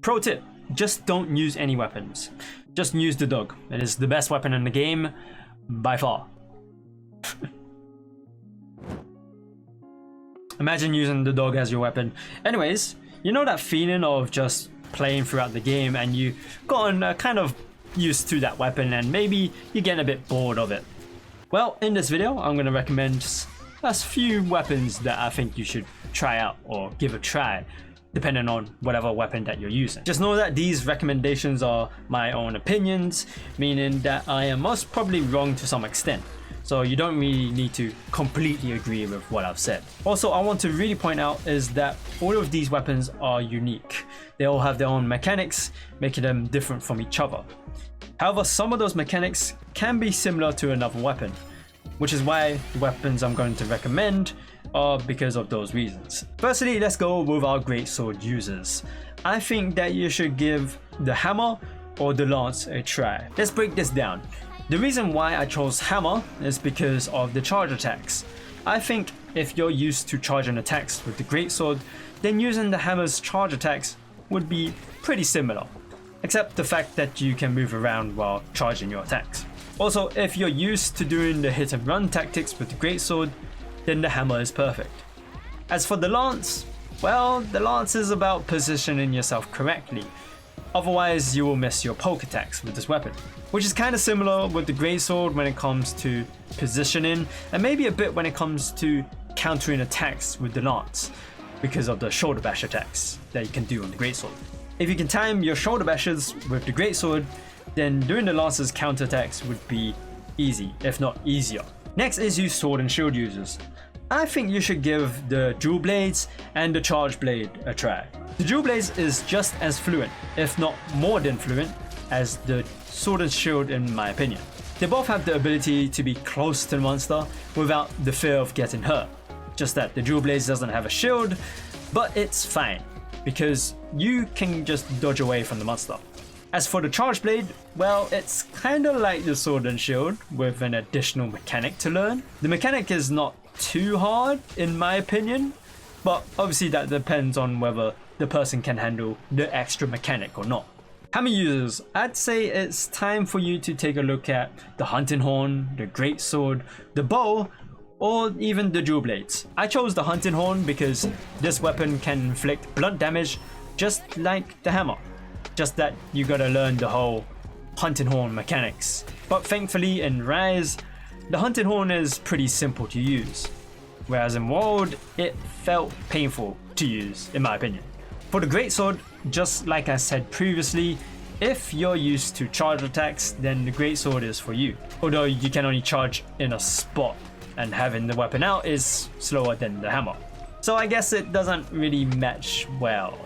Pro tip, just don't use any weapons. Just use the dog. It is the best weapon in the game by far. Imagine using the dog as your weapon. Anyways, you know that feeling of just playing throughout the game and you gotten kind of used to that weapon and maybe you're getting a bit bored of it. Well, in this video, I'm going to recommend a few weapons that I think you should try out or give a try, depending on whatever weapon that you're using. Just know that these recommendations are my own opinions, meaning that I am most probably wrong to some extent. So you don't really need to completely agree with what I've said. Also, I want to really point out is that all of these weapons are unique. They all have their own mechanics, making them different from each other. However, some of those mechanics can be similar to another weapon, which is why the weapons I'm going to recommend are because of those reasons. Firstly, let's go with our greatsword users. I think that you should give the hammer or the lance a try. Let's break this down. The reason why I chose hammer is because of the charge attacks. I think if you're used to charging attacks with the greatsword, then using the hammer's charge attacks would be pretty similar, except the fact that you can move around while charging your attacks. Also, if you're used to doing the hit and run tactics with the greatsword, then the hammer is perfect. As for the lance, well, the lance is about positioning yourself correctly. Otherwise, you will miss your poke attacks with this weapon, which is kind of similar with the greatsword when it comes to positioning, and maybe a bit when it comes to countering attacks with the lance, because of the shoulder bash attacks that you can do on the greatsword. If you can time your shoulder bashes with the greatsword, then doing the lance's counter attacks would be easy, if not easier. Next is you sword and shield users. I think you should give the dual blades and the charge blade a try. The dual blades is just as fluent, if not more than fluent, as the sword and shield in my opinion. They both have the ability to be close to the monster without the fear of getting hurt. Just that the dual blades doesn't have a shield, but it's fine, because you can just dodge away from the monster. As for the charge blade, well, it's kinda like the sword and shield with an additional mechanic to learn. The mechanic is not too hard in my opinion, but obviously that depends on whether the person can handle the extra mechanic or not. Hammer users, I'd say it's time for you to take a look at the hunting horn, the greatsword, the bow, or even the dual blades. I chose the hunting horn because this weapon can inflict blunt damage just like the hammer. Just that you gotta learn the whole hunting horn mechanics. But thankfully in Rise, the hunting horn is pretty simple to use, whereas in World, it felt painful to use in my opinion. For the greatsword, just like I said previously, if you're used to charge attacks, then the greatsword is for you. Although you can only charge in a spot, and having the weapon out is slower than the hammer. So I guess it doesn't really match well.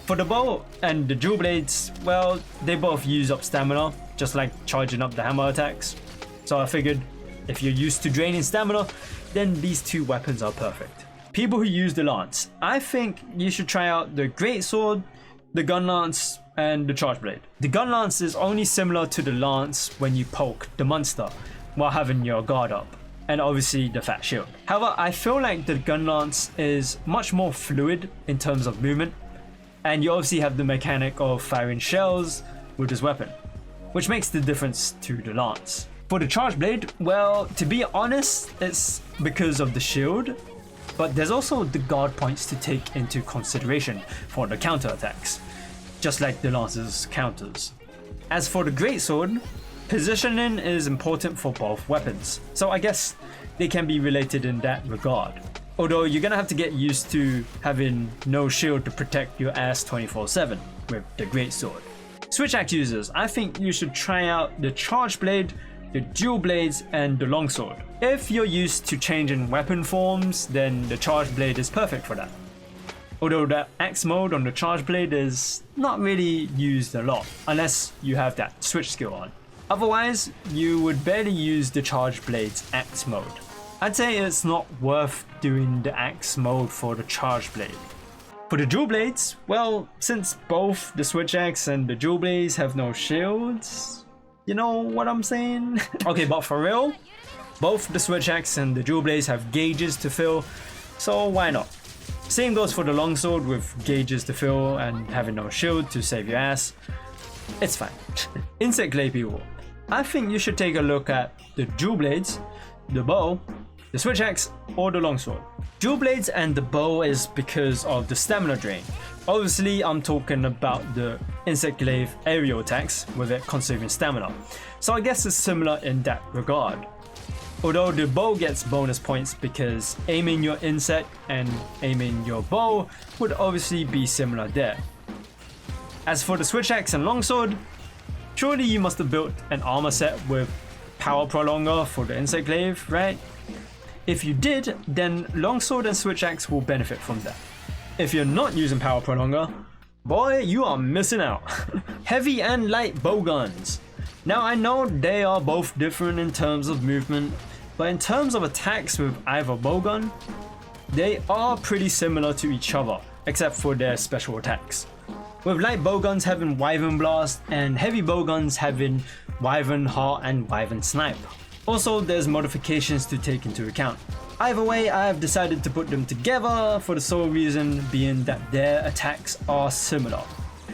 For the bow and the dual blades, well, they both use up stamina, just like charging up the hammer attacks. So I figured if you're used to draining stamina, then these two weapons are perfect. People who use the lance, I think you should try out the greatsword, the gunlance, and the charge blade. The gunlance is only similar to the lance when you poke the monster while having your guard up, and obviously the fat shield. However, I feel like the gunlance is much more fluid in terms of movement, and you obviously have the mechanic of firing shells with this weapon, which makes the difference to the lance. For the charge blade, well, to be honest, it's because of the shield, but there's also the guard points to take into consideration for the counter attacks, just like the lance's counters. As for the greatsword, positioning is important for both weapons, so I guess they can be related in that regard. Although you're gonna have to get used to having no shield to protect your ass 24/7 with the greatsword. Switch axe users, I think you should try out the charge blade, the dual blades, and the longsword. If you're used to changing weapon forms, then the charge blade is perfect for that. Although the axe mode on the charge blade is not really used a lot, unless you have that switch skill on. Otherwise, you would barely use the charge blade's axe mode. I'd say it's not worth doing the axe mode for the charge blade. For the dual blades, well, since both the switch axe and the dual blades have no shields, you know what I'm saying? Okay, but for real, both the switch axe and the dual blades have gauges to fill, so why not? Same goes for the longsword with gauges to fill and having no shield to save your ass. It's fine. Insect Glaive people, I think you should take a look at the dual blades, the bow, the switch axe, or the longsword. Dual blades and the bow is because of the stamina drain. Obviously, I'm talking about the Insect Glaive aerial attacks with it consuming stamina. So I guess it's similar in that regard. Although the bow gets bonus points because aiming your insect and aiming your bow would obviously be similar there. As for the switch axe and longsword, surely you must have built an armor set with power prolonger for the Insect Glaive, right? If you did, then longsword and switch axe will benefit from that. If you're not using power prolonger, boy, you are missing out. Heavy and light bowguns. Now I know they are both different in terms of movement, but in terms of attacks with either bowgun, they are pretty similar to each other, except for their special attacks. With light bowguns having Wyvern Blast and heavy bowguns having Wyvern Heart and Wyvern Snipe. Also, there's modifications to take into account. Either way, I've decided to put them together for the sole reason being that their attacks are similar.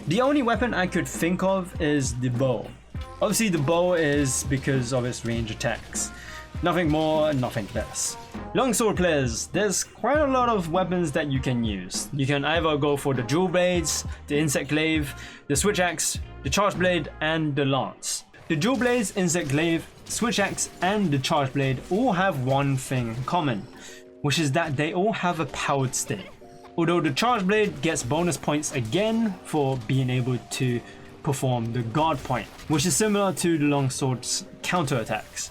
The only weapon I could think of is the bow. Obviously the bow is because of its range attacks. Nothing more and nothing less. Longsword players, there's quite a lot of weapons that you can use. You can either go for the dual blades, the Insect Glaive, the switch axe, the charge blade, and the lance. The dual blades, Insect Glaive, switch axe, and the charge blade all have one thing in common, which is that they all have a powered state. Although the charge blade gets bonus points again for being able to perform the guard point, which is similar to the longsword's counter attacks.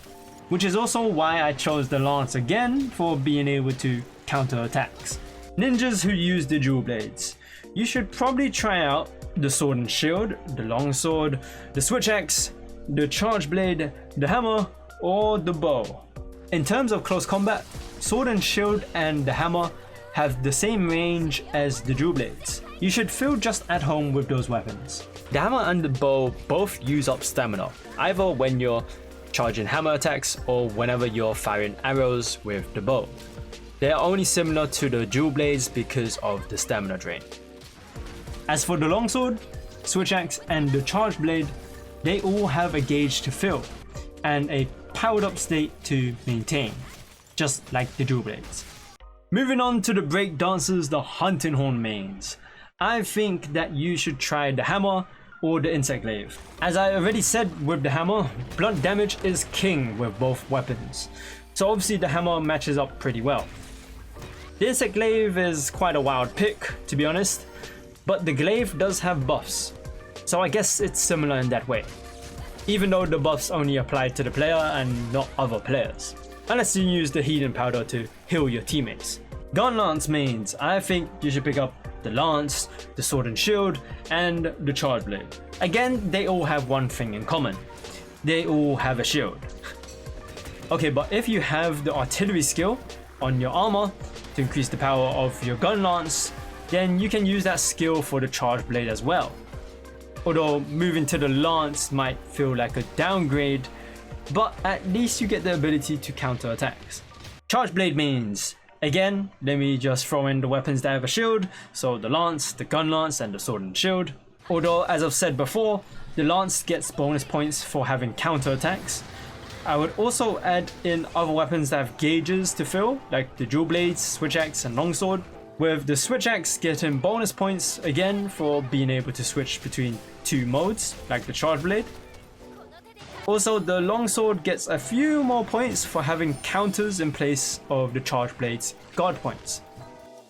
Which is also why I chose the lance again for being able to counter attacks. Ninjas who use the dual blades, you should probably try out the sword and shield, the longsword, the switch axe, the charge blade, the hammer, or the bow. In terms of close combat, sword and shield and the hammer have the same range as the dual blades. You should feel just at home with those weapons. The hammer and the bow both use up stamina, either when you're charging hammer attacks or whenever you're firing arrows with the bow. They are only similar to the dual blades because of the stamina drain. As for the longsword, switch axe, and the charge blade, they all have a gauge to fill and a powered up state to maintain, just like the dual blades. Moving on to the break dancers, the hunting horn mains. I think that you should try the hammer or the Insect Glaive. As I already said with the hammer, blunt damage is king with both weapons, so obviously the hammer matches up pretty well. The Insect Glaive is quite a wild pick, to be honest, but the Glaive does have buffs, so I guess it's similar in that way, even though the buffs only apply to the player and not other players, unless you use the healing powder to heal your teammates. Gunlance mains, I think you should pick up the lance, the sword and shield, and the charge blade. Again, they all have one thing in common. They all have a shield. Okay, but if you have the artillery skill on your armor to increase the power of your gun lance, then you can use that skill for the charge blade as well. Although moving to the lance might feel like a downgrade, but at least you get the ability to counter attacks. Charge blade means, again, let me just throw in the weapons that have a shield, so the lance, the gun lance, and the sword and shield. Although, as I've said before, the lance gets bonus points for having counter attacks. I would also add in other weapons that have gauges to fill, like the dual blades, switch axe, and longsword, with the switch axe getting bonus points again for being able to switch between two modes, like the charge blade. Also, the longsword gets a few more points for having counters in place of the charge blade's guard points.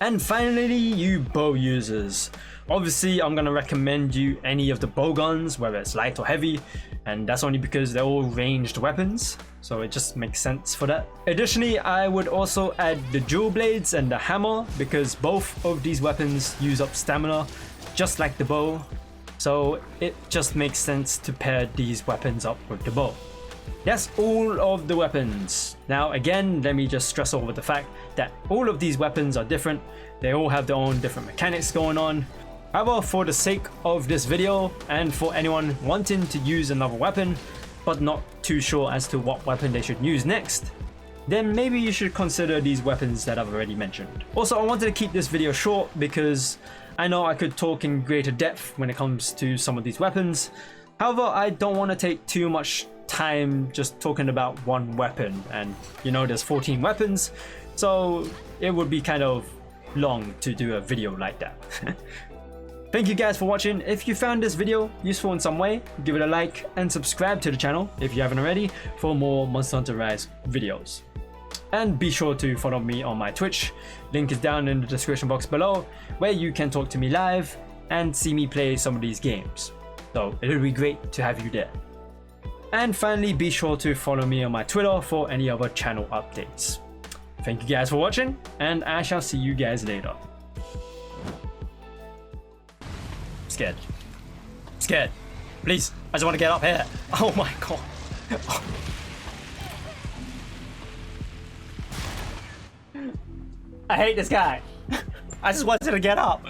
And finally, you bow users. Obviously, I'm gonna recommend you any of the bowguns, whether it's light or heavy, and that's only because they're all ranged weapons, so it just makes sense for that. Additionally, I would also add the dual blades and the hammer, because both of these weapons use up stamina, just like the bow. So it just makes sense to pair these weapons up with the bow. That's all of the weapons. Now again, let me just stress over the fact that all of these weapons are different. They all have their own different mechanics going on. However, for the sake of this video and for anyone wanting to use another weapon but not too sure as to what weapon they should use next, then maybe you should consider these weapons that I've already mentioned. Also, I wanted to keep this video short because I know I could talk in greater depth when it comes to some of these weapons. However, I don't want to take too much time just talking about one weapon, and you know, there's 14 weapons, so it would be kind of long to do a video like that. Thank you guys for watching. If you found this video useful in some way, give it a like and subscribe to the channel if you haven't already for more Monster Hunter Rise videos. And be sure to follow me on my Twitch, link is down in the description box below, where you can talk to me live and see me play some of these games. So it would be great to have you there. And finally, be sure to follow me on my Twitter for any other channel updates. Thank you guys for watching, and I shall see you guys later. Scared. Scared. Please, I just want to get up here. Oh my god. I hate this guy. I just wanted to get up.